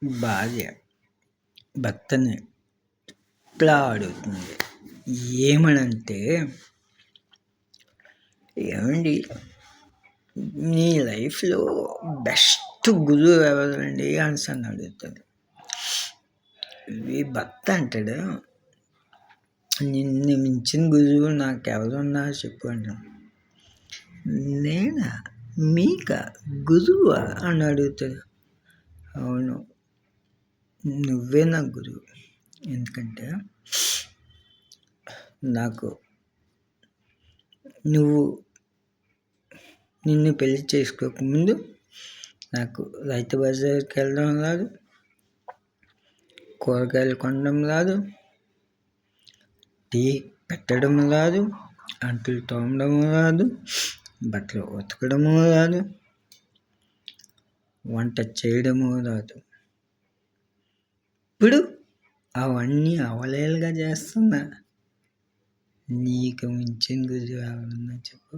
భార్య భర్తని ఇట్లా అడుగుతుంది. ఏమనంటే, ఏమండి నీ లైఫ్‌లో బెస్ట్ గురువు ఎవరండి అనేసని అడుగుతాడు. ఈ భర్త అంటాడు, నిన్ను మించిన గురువు నాకెవరున్నారు చెప్పు అంటాడు. నేనా, మీకా గురువా అని అడుగుతాడు. అవును, నువ్వే నా గురువు. ఎందుకంటే నాకు నిన్ను పెళ్లి చేసుకోకముందు నాకు రైతు బజార్కి వెళ్ళడం రాదు, కూరగాయలు కొనడం రాదు, టీ పెట్టడం రాదు, అంట్లు తోమడం రాదు, బట్టలు ఉతకడము రాదు, వంట చేయడము రాదు. ఇప్పుడు అవన్నీ అవలేలుగా చేస్తున్నా. నీకు మించిన గురువు ఎవరున్నా చెప్పు.